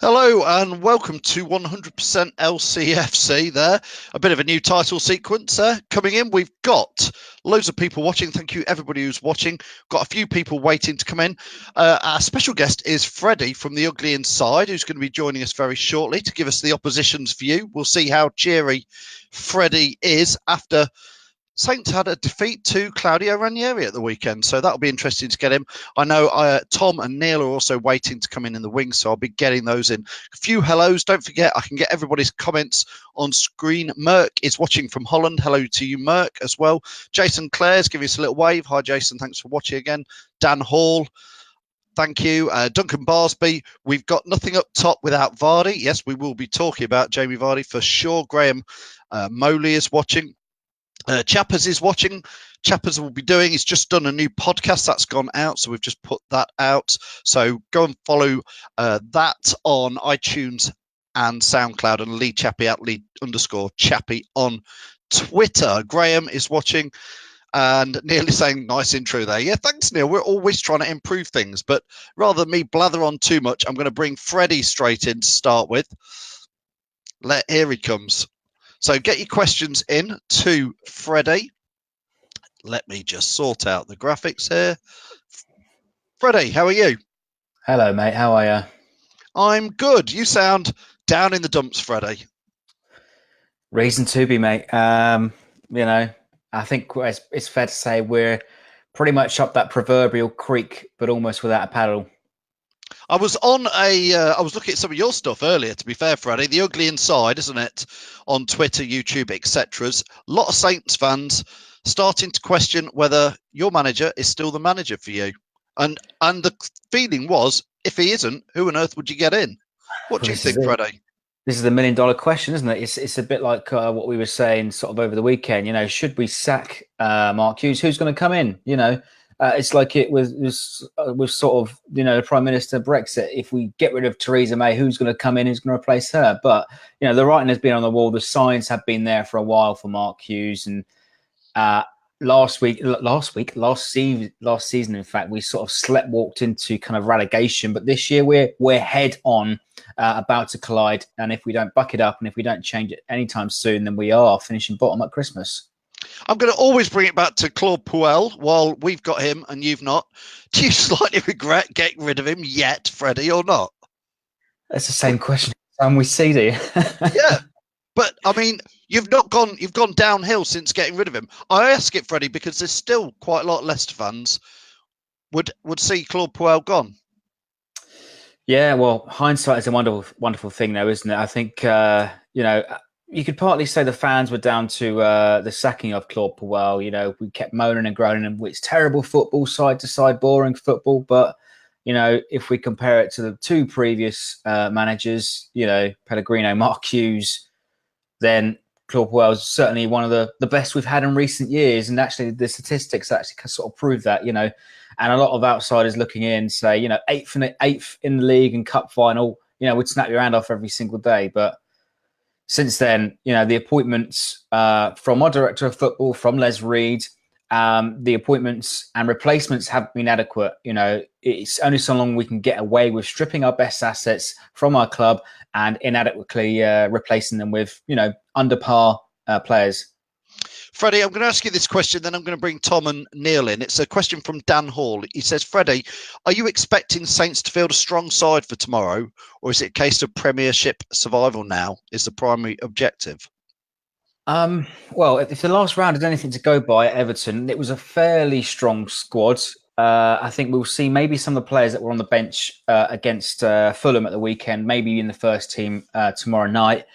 Hello and welcome to 100% LCFC there. A bit of a new title sequence there coming in. We've got loads of people watching. Thank you everybody who's watching. Got a few people waiting to come in. Our special guest is Freddie from The Ugly Inside, who's going to be joining us very shortly to give us the opposition's view. We'll see how cheery Freddie is after Saints had a defeat to Claudio Ranieri at the weekend, so that'll be interesting to get him. I know Tom and Neil are also waiting to come in the wings, so I'll be getting those in. A few hellos. Don't forget, I can get everybody's comments on screen. Merck is watching from Holland. Hello to you, Merck, as well. Jason Clare's giving us a little wave. Hi, Jason. Thanks for watching again. Dan Hall. Thank you. Duncan Barsby, we've got nothing up top without Vardy. Yes, we will be talking about Jamie Vardy for sure. Graham Moley is watching. Chappers is watching. Chappers will be doing, he's just done a new podcast that's gone out, so we've just put that out. So go and follow that on iTunes and SoundCloud, and Lee Chappie at Lee_Chappie on Twitter. Graham is watching, and Neil is saying, nice intro there. Yeah, thanks, Neil. We're always trying to improve things, but rather than me blather on too much, I'm going to bring Freddie straight in to start with. Here he comes. So get your questions in to Freddie. Let me just sort out the graphics here. Freddie, how are you? Hello, mate. How are you? I'm good. You sound down in the dumps, Freddie. Reason to be, mate. I think it's fair to say we're pretty much up that proverbial creek, but almost without a paddle. I was looking at some of your stuff earlier, to be fair, Freddie. The Ugly Inside, isn't it? On Twitter, YouTube, etc. A lot of Saints fans starting to question whether your manager is still the manager for you. And the feeling was, if he isn't, who on earth would you get in? What do you think, Freddie? This is the $1 million question, isn't it? It's a bit like what we were saying sort of over the weekend. You know, should we sack Mark Hughes? Who's going to come in? You know, it's like it was sort of, you know, the Prime Minister Brexit. If we get rid of Theresa May, who's going to come in? Who's going to replace her? But, you know, the writing has been on the wall. The signs have been there for a while for Mark Hughes. And last season, in fact, we sort of walked into kind of relegation. But this year we're head on, about to collide. And if we don't buck it up and if we don't change it anytime soon, then we are finishing bottom at Christmas. I'm going to always bring it back to Claude Puel while we've got him and you've not. Do you slightly regret getting rid of him yet, Freddie, or not? That's the same question we see, do you? Yeah. But, I mean, you've gone downhill since getting rid of him. I ask it, Freddie, because there's still quite a lot of Leicester fans would see Claude Puel gone. Yeah, well, hindsight is a wonderful, wonderful thing, though, isn't it? I think, you could partly say the fans were down to the sacking of Claude Puel. You know, we kept moaning and groaning, and it's terrible football, side to side, boring football. But, you know, if we compare it to the two previous managers, you know, Pellegrino, Mark Hughes, then Claude Puel is certainly one of the best we've had in recent years. And actually, the statistics actually sort of prove that, you know. And a lot of outsiders looking in say, you know, eighth in the league and cup final, you know, would snap your hand off every single day. But since then, you know, the appointments from our director of football, from Les Reed, the appointments and replacements haven't been adequate. You know, it's only so long we can get away with stripping our best assets from our club and inadequately replacing them with, you know, under par players. Freddie, I'm going to ask you this question, then I'm going to bring Tom and Neil in. It's a question from Dan Hall. He says, Freddie, are you expecting Saints to field a strong side for tomorrow, or is it a case of Premiership survival now is the primary objective? Well, if the last round is anything to go by at Everton, it was a fairly strong squad. I think we'll see maybe some of the players that were on the bench against Fulham at the weekend, maybe in the first team tomorrow night.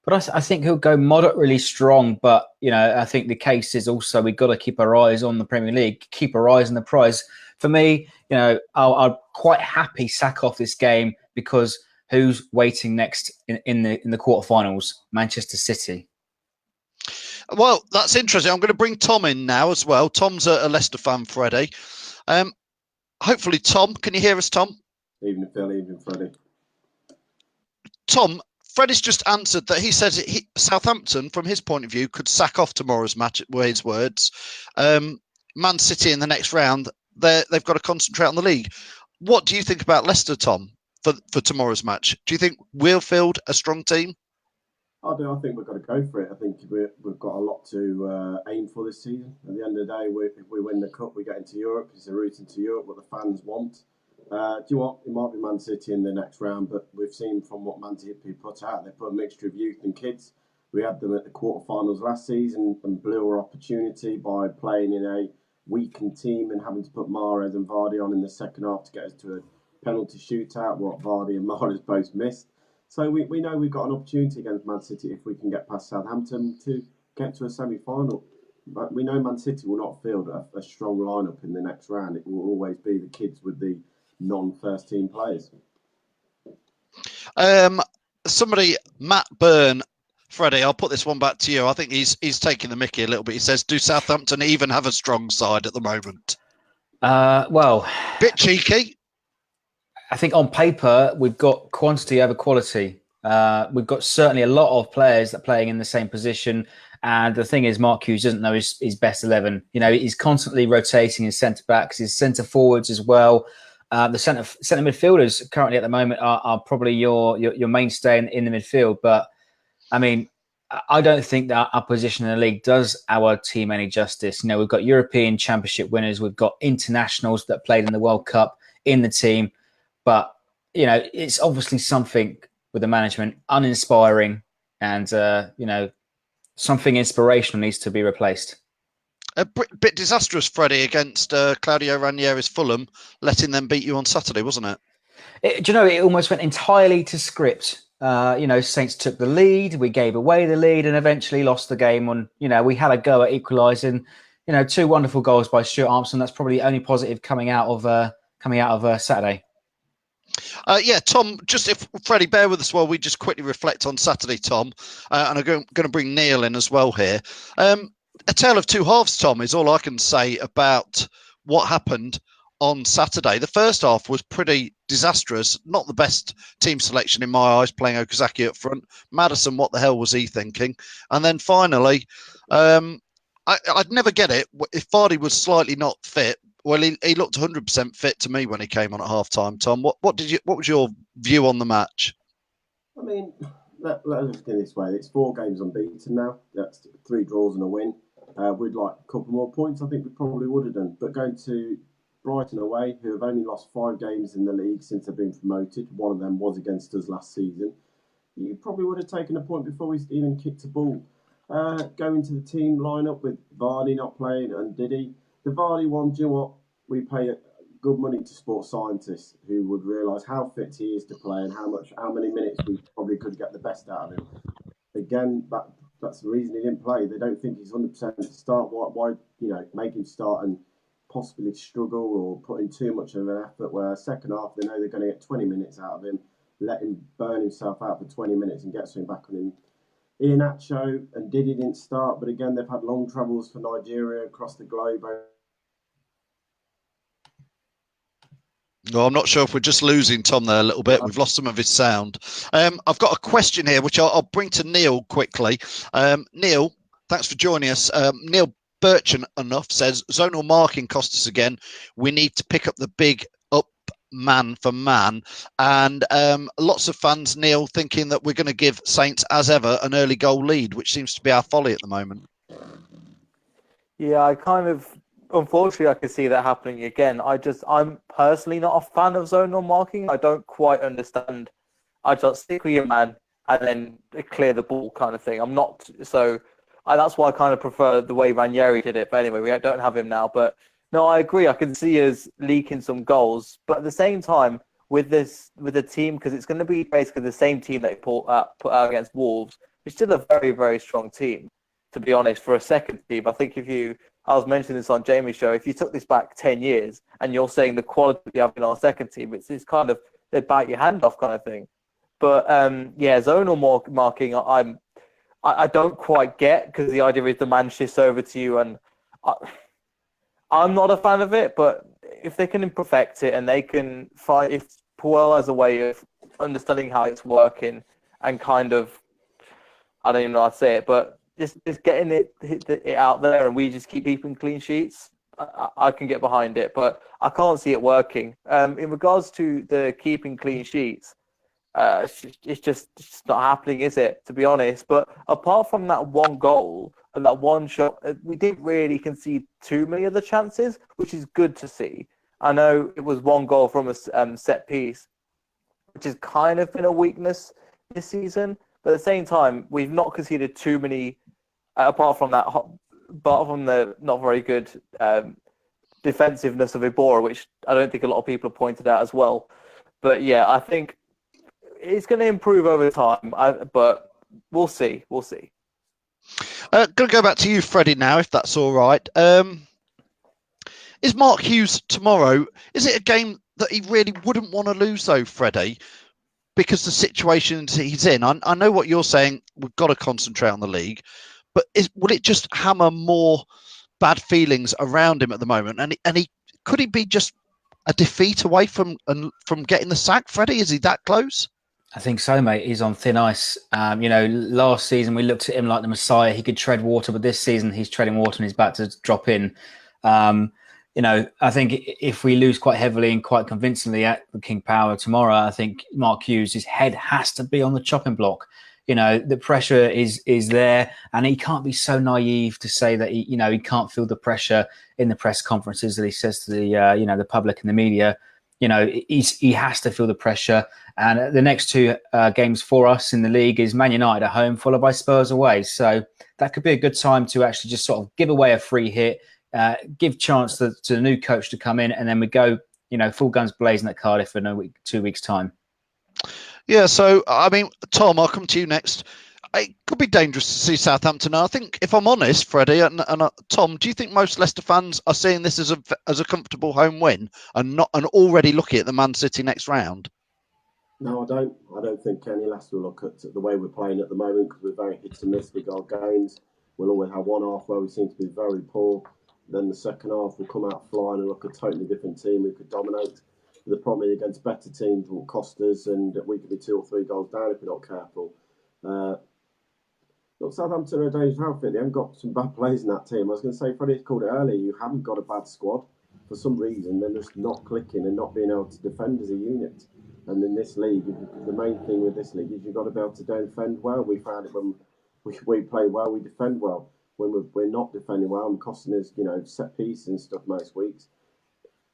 But I think he'll go moderately strong. But, you know, I think the case is also we've got to keep our eyes on the Premier League, keep our eyes on the prize. For me, you know, I'll quite happy sack off this game because who's waiting next in the quarterfinals? Manchester City. Well, that's interesting. I'm going to bring Tom in now as well. Tom's a Leicester fan, Freddie. Hopefully, Tom, can you hear us, Tom? Evening, Phil. Evening, Freddie. Tom, Freddie's just answered that he says Southampton, from his point of view, could sack off tomorrow's match, were his words. Man City in the next round, they've got to concentrate on the league. What do you think about Leicester, Tom, for tomorrow's match? Do you think we'll field a strong team? I do. I think we've got to go for it. I think we've got a lot to aim for this season. At the end of the day, if we win the cup, we get into Europe. It's a route into Europe, what the fans want. Do you know what? It might be Man City in the next round, but we've seen from what Man City put out, they put a mixture of youth and kids. We had them at the quarterfinals last season and blew our opportunity by playing in a weakened team and having to put Mahrez and Vardy on in the second half to get us to a penalty shootout, what Vardy and Mahrez both missed. So we know we've got an opportunity against Man City if we can get past Southampton to get to a semi-final. But we know Man City will not field a strong lineup in the next round. It will always be the kids with the non-first team players. Somebody, Matt Byrne, Freddie, I'll put this one back to you. I think he's taking the mickey a little bit. He says, do Southampton even have a strong side at the moment? Well, bit cheeky. I think on paper, we've got quantity over quality. We've got certainly a lot of players that are playing in the same position. And the thing is, Mark Hughes doesn't know his best 11. You know, he's constantly rotating his centre-backs, his centre-forwards as well. The centre midfielders currently at the moment are probably your mainstay in the midfield. But, I mean, I don't think that our position in the league does our team any justice. You know, we've got European Championship winners. We've got internationals that played in the World Cup in the team. But, you know, it's obviously something with the management uninspiring and, you know, something inspirational needs to be replaced. A bit disastrous, Freddie, against Claudio Ranieri's Fulham, letting them beat you on Saturday, wasn't it? Do you know, it almost went entirely to script. You know, Saints took the lead, we gave away the lead and eventually lost the game on, you know, we had a go at equalising. You know, 2 wonderful goals by Stuart Armstrong. That's probably the only positive coming out of Saturday. Yeah, Tom, just if Freddie, bear with us while we just quickly reflect on Saturday, Tom, and I'm going to bring Neil in as well here. A tale of two halves, Tom, is all I can say about what happened on Saturday. The first half was pretty disastrous, not the best team selection in my eyes, playing Okazaki up front. Maddison, what the hell was he thinking? And then finally, I'd never get it. If Vardy was slightly not fit, well, he looked 100% fit to me when he came on at half-time. Tom, what was your view on the match? I mean, let us get this way. It's 4 games unbeaten now. That's 3 draws and a win. We'd like a couple more points. I think we probably would have done. But going to Brighton away, who have only lost 5 games in the league since they've been promoted. One of them was against us last season. You probably would have taken a point before we even kicked a ball. Going to the team lineup with Vardy not playing and Diddy. The Vardy one, do you know what? We pay good money to sports scientists who would realise how fit he is to play and how many minutes we probably could get the best out of him. Again, that's the reason he didn't play. They don't think he's 100% to start. Why make him start and possibly struggle or put in too much of an effort, where second half they know they're going to get 20 minutes out of him, let him burn himself out for 20 minutes and get something back on him. Iheanacho and Diddy didn't start, but again, they've had long travels for Nigeria across the globe. No, I'm not sure if we're just losing Tom there a little bit. We've lost some of his sound. I've got a question here, which I'll bring to Neil quickly. Neil, thanks for joining us. Neil Birchen enough says, zonal marking cost us again. We need to pick up the big up man for man. And lots of fans, Neil, thinking that we're going to give Saints, as ever, an early goal lead, which seems to be our folly at the moment. Yeah, unfortunately, I can see that happening again. I'm personally not a fan of zonal marking. I don't quite understand. I just stick with your man and then clear the ball kind of thing. I'm not so. That's why I kind of prefer the way Ranieri did it. But anyway, we don't have him now. But no, I agree. I can see us leaking some goals. But at the same time, with the team, because it's going to be basically the same team that he put out against Wolves, it's still a very, very strong team, to be honest, for a second team. I think I was mentioning this on Jamie's show, if you took this back 10 years and you're saying the quality we have in our second team, it's kind of, they bite your hand off kind of thing. But zonal marking, I don't quite get, because the idea is the man shifts over to you, and I'm not a fan of it. But if they can perfect it and they can find, if Puel has a way of understanding how it's working and kind of, I don't even know how to say it, but just getting it out there and we just keep keeping clean sheets, I can get behind it, but I can't see it working. In regards to the keeping clean sheets, it's just not happening, is it? To be honest, but apart from that one goal and that one shot, we didn't really concede too many of the chances, which is good to see. I know it was one goal from a set piece, which has kind of been a weakness this season. But at the same time, we've not conceded too many, apart from the not very good defensiveness of Ibora, which I don't think a lot of people have pointed out as well. But yeah, I think it's going to improve over time, but we'll see. We'll see. Going to go back to you, Freddie, now, if that's all right. Is Mark Hughes tomorrow? Is it a game that he really wouldn't want to lose, though, Freddie, because the situation he's in? I know what you're saying. We've got to concentrate on the league, but will it just hammer more bad feelings around him at the moment? And could he be just a defeat away from getting the sack, Freddie? Is he that close? I think so, mate. He's on thin ice. Last season we looked at him like the Messiah. He could tread water, but this season he's treading water and he's about to drop in. I think if we lose quite heavily and quite convincingly at the King Power tomorrow, I think Mark Hughes' head has to be on the chopping block. The pressure is there, and he can't be so naive to say that he can't feel the pressure in the press conferences that he says to the public and the media. He has to feel the pressure. And the next two games for us in the league is Man United at home, followed by Spurs away. So that could be a good time to actually just sort of give away a free hit, give chance to the new coach to come in, and then we go, full guns blazing at Cardiff in 2 weeks' time. Yeah, so, I mean, Tom, I'll come to you next. It could be dangerous to see Southampton. I think, if I'm honest, Freddie and Tom, do you think most Leicester fans are seeing this as a comfortable home win and already looking at the Man City next round? No, I don't. I don't think any Leicester will look at the way we're playing at the moment, because we're very hit and miss with our games. We'll always have one half where we seem to be very poor. Then the second half will come out flying and look a totally different team who could dominate. The problem against better teams will cost us, and we could be 2 or 3 goals down if we're not careful. Look, Southampton are a dangerous outfit. They haven't got some bad players in that team. I was going to say, Freddie called it earlier, you haven't got a bad squad. For some reason, they're just not clicking and not being able to defend as a unit. And in this league, the main thing with this league is you've got to be able to defend well. We found it when we play well, we defend well. When we're not defending well and costing us, set pieces and stuff most weeks,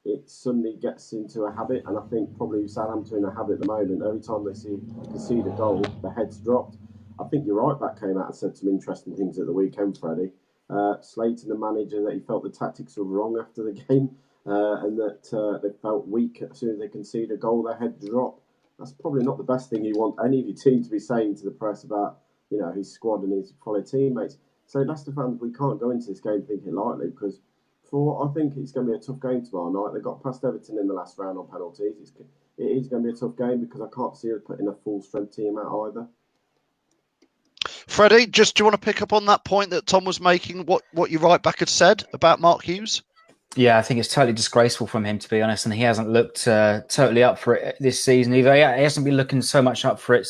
it suddenly gets into a habit. And I think probably Southampton in a habit at the moment. Every time they concede a goal, the head's dropped. I think you're right back came out and said some interesting things at the weekend, Freddie. Slating the manager that he felt the tactics were wrong after the game. And that they felt weak as soon as they concede a goal, their head drop. That's probably not the best thing you want any of your team to be saying to the press about, his squad and his fellow teammates. So Leicester fans, we can't go into this game thinking lightly, because I think it's going to be a tough game tomorrow night. They got past Everton in the last round on penalties. It is going to be a tough game, because I can't see us putting a full strength team out either. Freddie, do you want to pick up on that point that Tom was making? What your right back had said about Mark Hughes? Yeah, I think it's totally disgraceful from him, to be honest, and he hasn't looked totally up for it this season either. He hasn't been looking so much up for it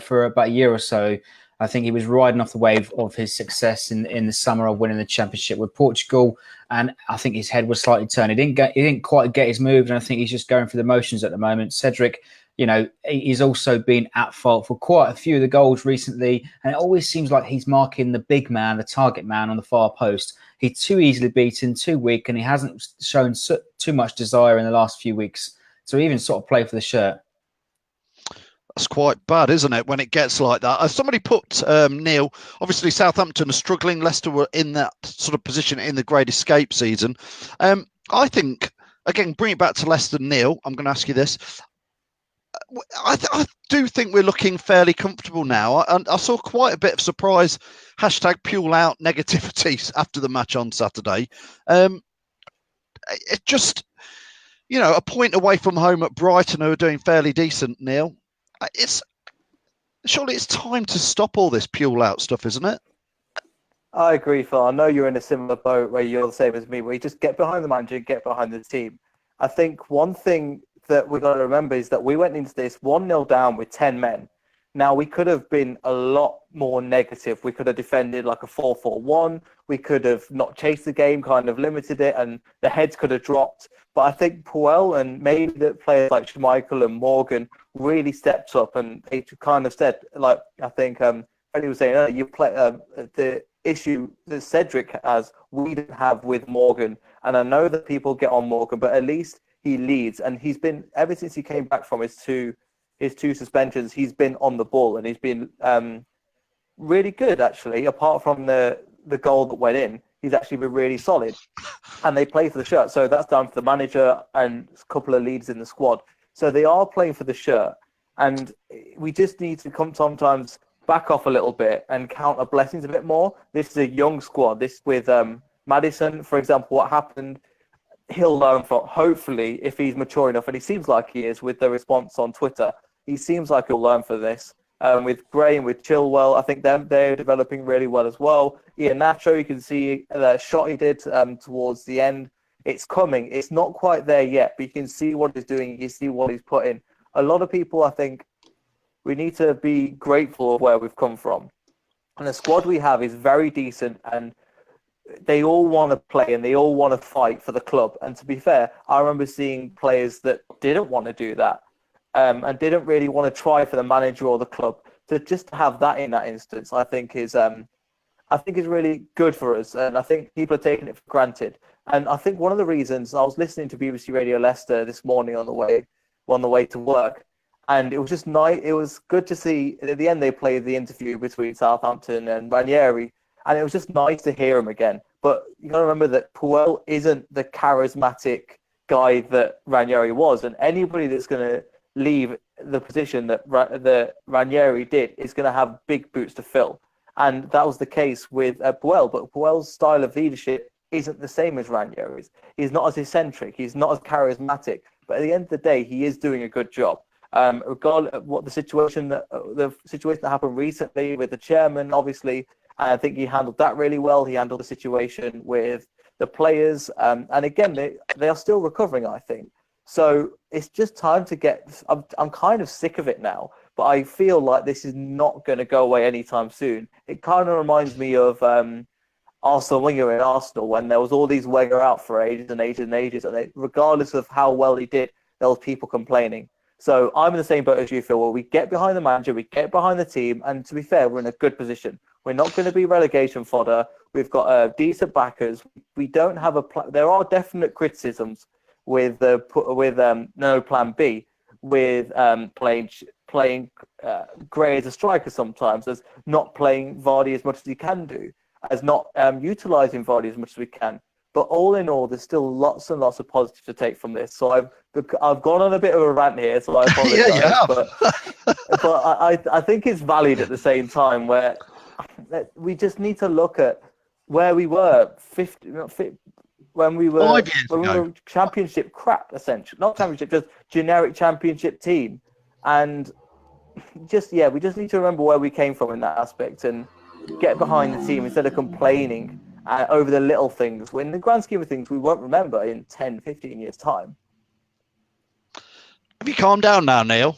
for about a year or so. I think he was riding off the wave of his success in the summer of winning the championship with Portugal, and I think his head was slightly turned. He didn't quite get his moves, and I think he's just going through the motions at the moment. Cedric, he's also been at fault for quite a few of the goals recently, and it always seems like he's marking the big man, the target man on the far post. He's too easily beaten, too weak, and he hasn't shown too much desire in the last few weeks to even sort of play for the shirt. That's quite bad, isn't it, when it gets like that? As somebody put, Neil, obviously Southampton are struggling. Leicester were in that sort of position in the Great Escape season. I think, again, bring it back to Leicester, Neil, I'm going to ask you this. I do think we're looking fairly comfortable now. I saw quite a bit of surprise, #PuleOut negativity after the match on Saturday. It just, a point away from home at Brighton, who are doing fairly decent, Neil. Surely it's time to stop all this PuleOut stuff, isn't it? I agree, Phil. I know you're in a similar boat where you're the same as me, where you just get behind the manager, get behind the team. I think one thing that we've got to remember is that we went into this 1-0 down with 10 men. Now, we could have been a lot more negative. We could have defended like a 4-4-1. We could have not chased the game, kind of limited it, and the heads could have dropped. But I think Puel and maybe the players like Schmeichel and Morgan really stepped up, and they kind of said, like, I think Freddie was saying, you play the issue that Cedric has, we didn't have with Morgan. And I know that people get on Morgan, but at least he leads, and he's been, ever since he came back from his two suspensions, he's been on the ball, and he's been really good, actually. Apart from the goal that went in, he's actually been really solid. And they play for the shirt, so that's down to the manager and a couple of leads in the squad. So they are playing for the shirt, and we just need to sometimes back off a little bit and count our blessings a bit more. This is a young squad. This with Maddison, for example, what happened, he'll learn from, hopefully, if he's mature enough, and he seems like he is with the response on Twitter. He seems like he'll learn for this. With Gray and with Chilwell, I think they're developing really well as well. Ian Nacho, you can see the shot he did towards the end. It's coming. It's not quite there yet, but you can see what he's doing. You see what he's put in. A lot of people, I think, we need to be grateful of where we've come from. And the squad we have is very decent, and they all want to play and they all want to fight for the club. And to be fair, I remember seeing players that didn't want to do that and didn't really want to try for the manager or the club. To just have that in that instance, I think is really good for us. And I think people are taking it for granted. And I think one of the reasons, I was listening to BBC Radio Leicester this morning on the way to work, and it was just nice. It was good to see. At the end, they played the interview between Southampton and Ranieri, and it was just nice to hear him again. But you got to remember that Puel isn't the charismatic guy that Ranieri was, and anybody that's going to leave the position that Ranieri did is going to have big boots to fill. And that was the case with Puel. But Puel's style of leadership isn't the same as Ranieri's. He's not as eccentric. He's not as charismatic. But at the end of the day, he is doing a good job. Regardless of what the situation that happened recently with the chairman, obviously, I think he handled that really well. He handled the situation with the players, and again, they are still recovering, I think. So it's just time to get. I'm kind of sick of it now, but I feel like this is not going to go away anytime soon. It kind of reminds me of Arsene Wenger in Arsenal, when there was all these Wenger out for ages and ages and ages, and regardless of how well he did, there was people complaining. So I'm in the same boat as you, Phil, where we get behind the manager, we get behind the team, and to be fair, we're in a good position. We're not going to be relegation fodder. We've got decent backers. We don't have a plan. There are definite criticisms with no plan B, with playing Gray as a striker sometimes, as not playing Vardy as much as he can do, as not utilising Vardy as much as we can. But all in all, there's still lots and lots of positives to take from this. So I've gone on a bit of a rant here, so I apologise. Yeah, you have. but I think it's valid at the same time, where we just need to look at where we were when we were 5 years ago. We were championship crap, essentially. Not championship, just generic championship team. And we just need to remember where we came from in that aspect and get behind the team instead of complaining over the little things. When in the grand scheme of things, we won't remember in 10, 15 years' time. Have you calmed down now, Neil?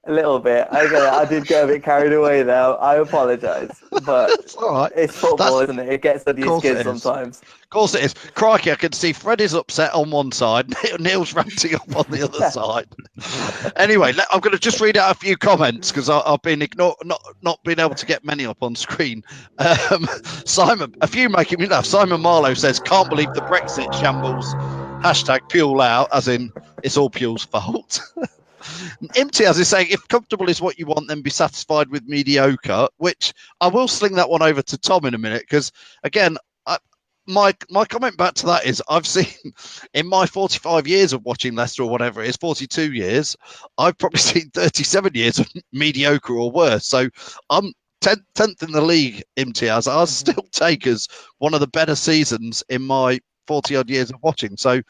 A little bit. I did get a bit carried away there. I apologise. But It's all right. It's football, isn't it? It gets under your skin sometimes. Of course it is. Crikey, I can see Fred is upset on one side. Neil's ranting up on the other side. Anyway, I'm going to just read out a few comments because I've been not been able to get many up on screen. Simon, a few making me laugh. Simon Marlowe says, "Can't believe the Brexit shambles." #Puel out, as in it's all Puel's fault. Imtiaz is saying, if comfortable is what you want, then be satisfied with mediocre, which I will sling that one over to Tom in a minute, because again, my comment back to that is, I've seen in my 45 years of watching Leicester, or whatever it is, 42 years, I've probably seen 37 years of mediocre or worse. So I'm 10th in the league, Imtiaz. I'll still take as one of the better seasons in my 40 odd years of watching. So,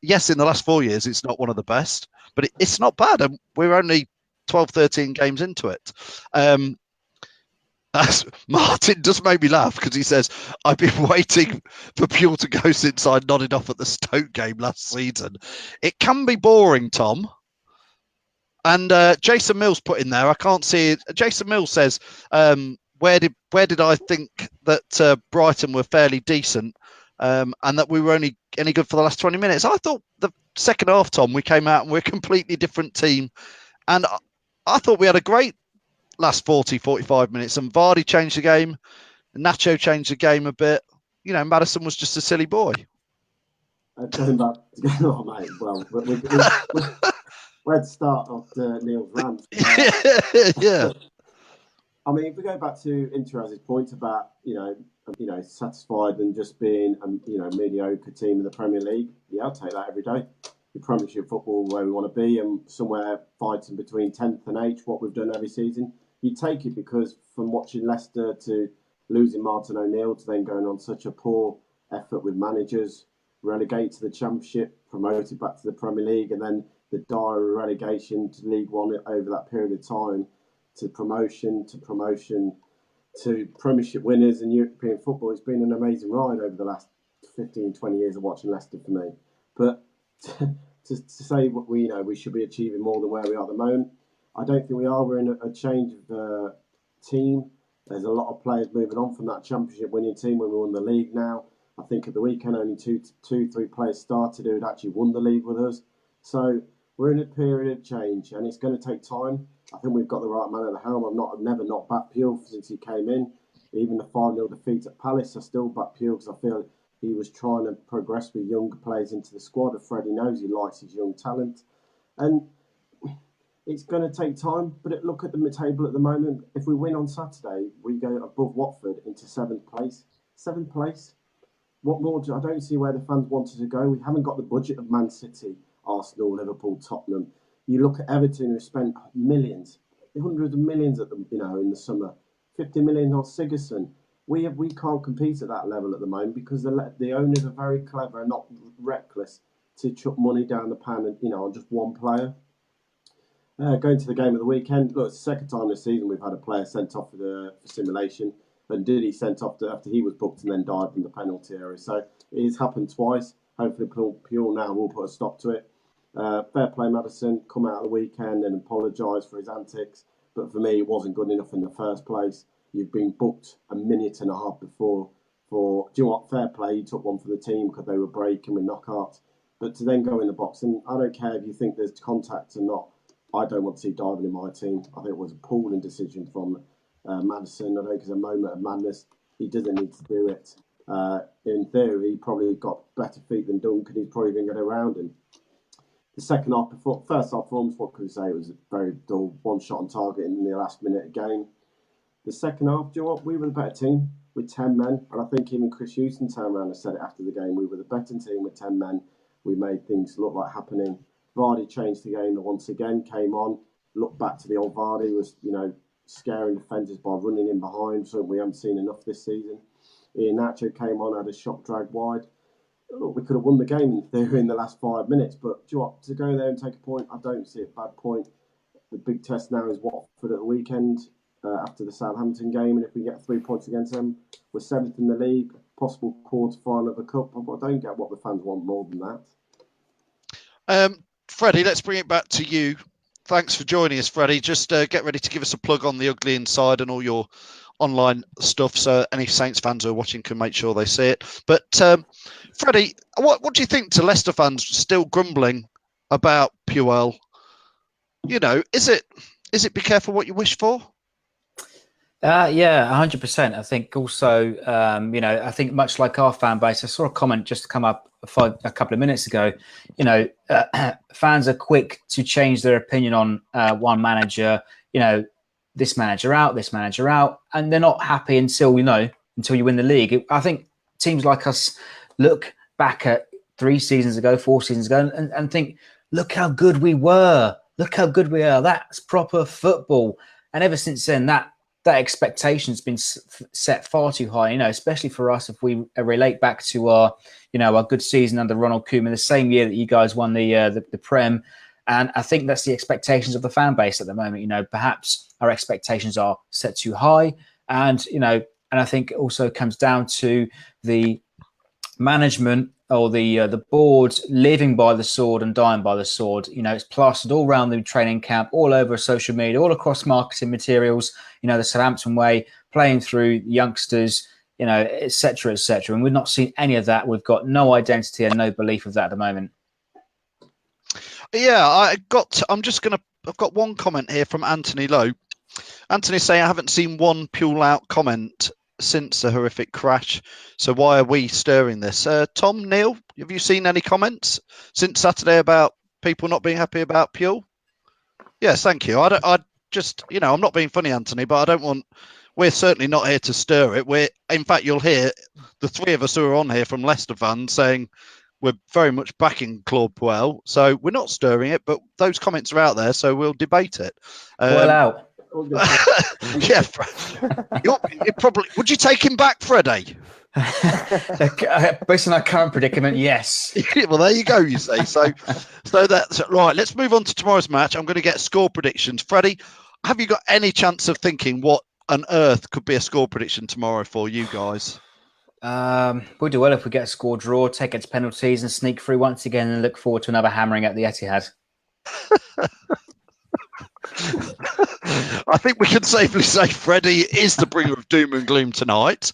yes, in the last 4 years, it's not one of the best, but it's not bad. And we're only 12, 13 games into it. Martin just made me laugh because he says, I've been waiting for Puel to go since I nodded off at the Stoke game last season. It can be boring, Tom. And Jason Mills put in there, I can't see it. Jason Mills says, where did I think that Brighton were fairly decent and that we were only any good for the last 20 minutes? I thought the second half, Tom, we came out and we're a completely different team. And I thought we had a great last 40, 45 minutes. And Vardy changed the game. Nacho changed the game a bit. You know, Maddison was just a silly boy. Going back, oh, mate, well, where to start after Neil's rant? Yeah. I mean, if we go back to Interaz's point about, satisfied and just being a mediocre team in the Premier League, yeah, I'll take that every day. The Premiership football where we want to be and somewhere fighting between 10th and 8th, what we've done every season. You take it because from watching Leicester to losing Martin O'Neill to then going on such a poor effort with managers, relegated to the Championship, promoted back to the Premier League, and then the dire relegation to League One over that period of time, to promotion to Premiership winners in European football. It's been an amazing ride over the last 15, 20 years of watching Leicester for me. But to say what we should be achieving more than where we are at the moment, I don't think we are. We're in a change of team. There's a lot of players moving on from that Championship winning team when we won the league now. I think at the weekend only two, three players started who had actually won the league with us. So we're in a period of change and it's going to take time. I think we've got the right man at the helm. I've never not backed Pugh since he came in. Even the 5-0 defeat at Palace, I still back Pugh because I feel he was trying to progress with younger players into the squad. And Freddie knows he likes his young talent. And it's going to take time, but look at the table at the moment. If we win on Saturday, we go above Watford into 7th place. 7th place. What more? I don't see where the fans wanted to go. We haven't got the budget of Man City, Arsenal, Liverpool, Tottenham. You look at Everton, who spent millions, hundreds of millions at them, in the summer. 50 million on Sigurdsson. We can't compete at that level at the moment because the owners are very clever and not reckless to chuck money down the pan and on just one player. Going to the game of the weekend. Look, it's the second time this season we've had a player sent off for simulation. And Diddy sent off after he was booked and then died in the penalty area. So it has happened twice. Hopefully Pure now will put a stop to it. Fair play, Maddison. Come out of the weekend and apologise for his antics. But for me, it wasn't good enough in the first place. You've been booked a minute and a half before do you know what? Fair play. You took one for the team because they were breaking with knockouts. But to then go in the box, and I don't care if you think there's contact or not, I don't want to see diving in my team. I think it was a appalling decision from Maddison. I think it's a moment of madness. He doesn't need to do it. In theory, he probably got better feet than Duncan. He's probably going to get around him. The second half, first half performance, what could we say? It was a very dull, one shot on target in the last minute of game. The second half, do you know what? We were the better team with 10 men. And I think even Chris Houston turned around and said it after the game. We were the better team with 10 men. We made things look like happening. Vardy changed the game once again, came on, looked back to the old Vardy, was, scaring defenders by running in behind, something we haven't seen enough this season. Ian Nacho came on, had a shot dragged wide. Look, we could have won the game in theory in the last 5 minutes, but do you know what? To go there and take a point, I don't see a bad point. The big test now is Watford at the weekend after the Southampton game, and if we get 3 points against them, we're 7th in the league, possible quarter-final of the Cup. I don't get what the fans want more than that. Freddie, let's bring it back to you. Thanks for joining us, Freddie. Just get ready to give us a plug on the Ugly Inside and all your online stuff, so any Saints fans who are watching can make sure they see it. But Freddie, what do you think to Leicester fans still grumbling about Puel? Is it be careful what you wish for? Yeah, 100%. I think also, I think much like our fan base, I saw a comment just come up a couple of minutes ago. Fans are quick to change their opinion on one manager. This manager out, and they're not happy until you win the league. I think teams like us look back at 3 seasons ago, 4 seasons ago, and think, look how good we were. Look how good we are. That's proper football. And ever since then, that expectation has been set far too high, especially for us if we relate back to our good season under Ronald Koeman, the same year that you guys won the Prem. And I think that's the expectations of the fan base at the moment. Perhaps our expectations are set too high. And I think it also comes down to the management or the board living by the sword and dying by the sword. You know, it's plastered all around the training camp, all over social media, all across marketing materials. You know, the Southampton way, playing through youngsters, you know, et cetera, et cetera. And we've not seen any of that. We've got no identity and no belief of that at the moment. Yeah, I've got one comment here from Anthony Lowe. Anthony saying, I haven't seen one pull out comment since the horrific crash. So why are we stirring this? Tom, Neil, have you seen any comments since Saturday about people not being happy about Puel? Yes, thank you. I just, you know, I'm not being funny, Anthony, but I don't want. We're certainly not here to stir it. In fact, you'll hear the three of us who are on here from Leicester fans saying we're very much backing Claude Puel. So we're not stirring it, but those comments are out there, so we'll debate it. Well out. Yeah, you probably would you take him back, Freddie? Based on our current predicament, yes. Well, there you go. You see, so that's right. Let's move on to tomorrow's match. I'm going to get score predictions. Freddie, have you got any chance of thinking what on earth could be a score prediction tomorrow for you guys? We'll do well if we get a score draw, take it to penalties, and sneak through once again, and look forward to another hammering at the Etihad. I think we can safely say Freddie is the bringer of doom and gloom tonight,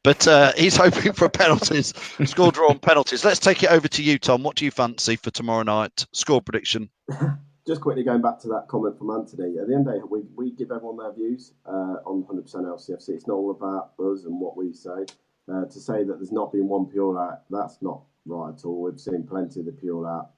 but he's hoping for penalties, score draw on penalties. Let's take it over to you, Tom. What do you fancy for tomorrow night? Score prediction. Just quickly going back to that comment from Anthony, at the end of the day, we give everyone their views on 100% LCFC. It's not all about us and what we say. To say that there's not been one Puel out, that's not right at all. We've seen plenty of the Puel out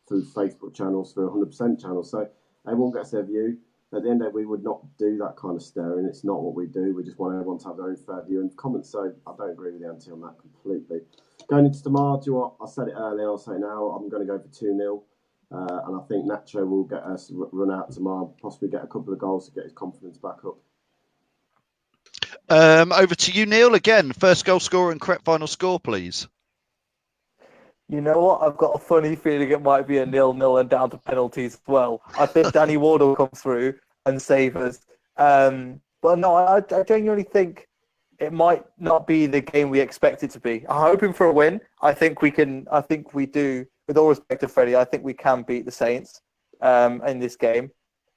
through Facebook channels, through 100% channels. So everyone gets their view. At the end of the day, we would not do that kind of stirring. It's not what we do. We just want everyone to have their own fair view and comments. So I don't agree with Anthony on that completely. Going into tomorrow, do you know what? I said it earlier, I'll say now, I'm going to go for 2-0. And I think Nacho will get us run out tomorrow, possibly get a couple of goals to get his confidence back up. Over to you, Neil. Again, first goal scorer and correct final score, please. You know what? I've got a funny feeling it might be a 0-0 and down to penalties as well. I think Danny Ward will come through and save us. But no, I genuinely think it might not be the game we expect it to be. I'm hoping for a win. I think we do. With all respect to Freddie, I think we can beat the Saints in this game.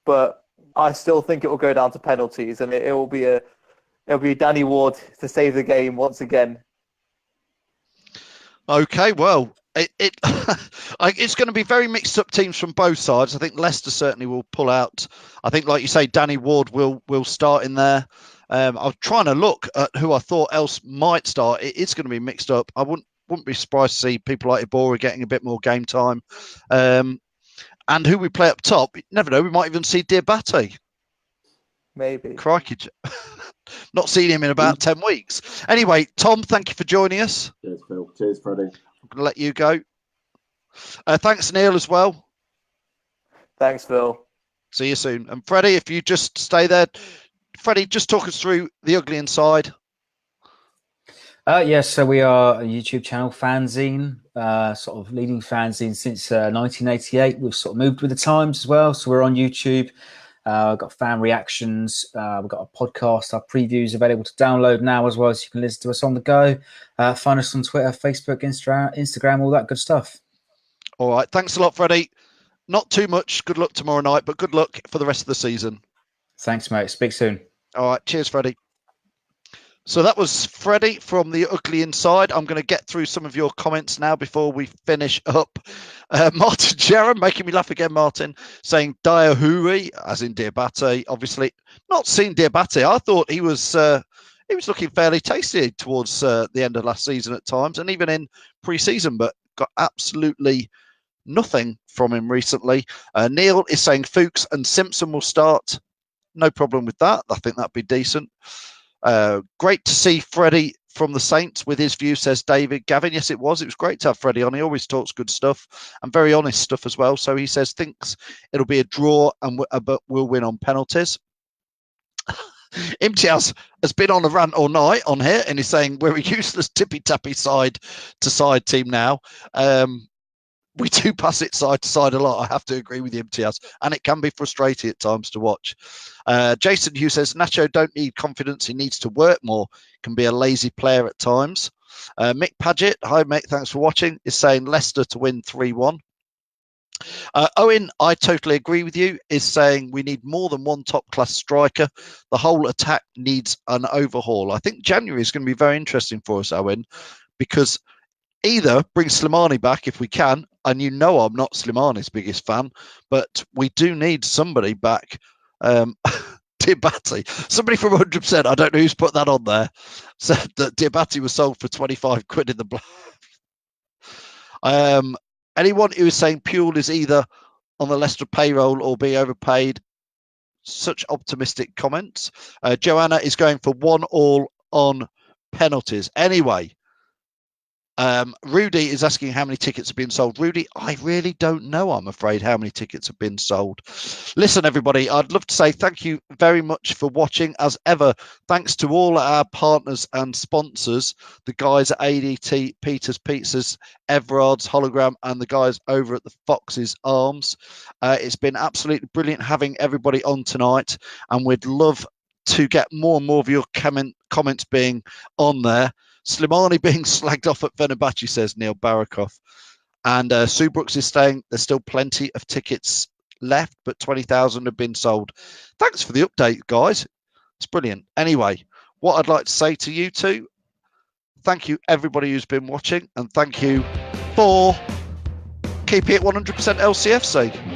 But I still think it will go down to penalties, and it will be Danny Ward to save the game once again. Okay, well, it's going to be very mixed up teams from both sides. I think Leicester certainly will pull out. I think, like you say, Danny Ward will start in there. I was trying to look at who I thought else might start. It's going to be mixed up. I wouldn't be surprised to see people like Ibora getting a bit more game time. And who we play up top, you never know. We might even see Diabate. Maybe. Crikey. Not seen him in about 10 weeks. Anyway, Tom, thank you for joining us. Cheers, Phil. Cheers, Freddie. I'm going to let you go. Thanks, Neil, as well. Thanks, Phil. See you soon. And Freddie, if you just stay there. Freddie, just talk us through the ugly inside. Yes, so we are a YouTube channel, Fanzine, sort of leading fanzine since 1988. We've sort of moved with the times as well. So we're on YouTube. We've got fan reactions. We've got a podcast. Our previews available to download now as well, so you can listen to us on the go. Find us on Twitter, Facebook, Instagram, all that good stuff. All right. Thanks a lot, Freddie. Not too much. Good luck tomorrow night, but good luck for the rest of the season. Thanks, mate. Speak soon. All right. Cheers, Freddie. So that was Freddie from the Ugly Inside. I'm going to get through some of your comments now before we finish up. Martin Jerram, making me laugh again, Martin, saying Diahuri, as in Diabate. Obviously, not seen Diabate. I thought he was looking fairly tasty towards the end of last season at times, and even in pre-season, but got absolutely nothing from him recently. Neil is saying Fuchs and Simpson will start. No problem with that. I think that'd be decent. Great to see Freddie from the Saints with his view, says David. Gavin, yes, it was. It was great to have Freddie on. He always talks good stuff and very honest stuff as well. So he says thinks it'll be a draw and but we'll win on penalties. Imtiaz has been on a rant all night on here and he's saying we're a useless tippy-tappy side-to-side team now. We do pass it side to side a lot. I have to agree with you, Imtiaz, and it can be frustrating at times to watch. Jason Hughes says Nacho don't need confidence. He needs to work more. Can be a lazy player at times. Mick Paget, hi mate, thanks for watching, is saying Leicester to win 3-1. Owen, I totally agree with you, is saying we need more than one top-class striker. The whole attack needs an overhaul. I think January is going to be very interesting for us, Owen, because either bring Slimani back if we can, and you know I'm not Slimani's biggest fan, but we do need somebody back. Diabate, somebody from 100%, I don't know who's put that on there, said that Diabate was sold for 25 quid in the black. Anyone who is saying Puel is either on the Leicester payroll or be overpaid, such optimistic comments. Joanna is going for 1-1 on penalties. Anyway, Rudy is asking how many tickets have been sold. Rudy, I really don't know, I'm afraid, how many tickets have been sold. Listen, everybody, I'd love to say thank you very much for watching. As ever, thanks to all our partners and sponsors, the guys at ADT, Peter's Pizzas, Everard's Hologram, and the guys over at the Fox's Arms. It's been absolutely brilliant having everybody on tonight, and we'd love to get more and more of your comments being on there. Slimani being slagged off at Fenerbahce, says Neil Barakoff. And Sue Brooks is saying there's still plenty of tickets left, but 20,000 have been sold. Thanks for the update, guys. It's brilliant. Anyway, what I'd like to say to you two, thank you everybody who's been watching, and thank you for keeping it 100% LCFC.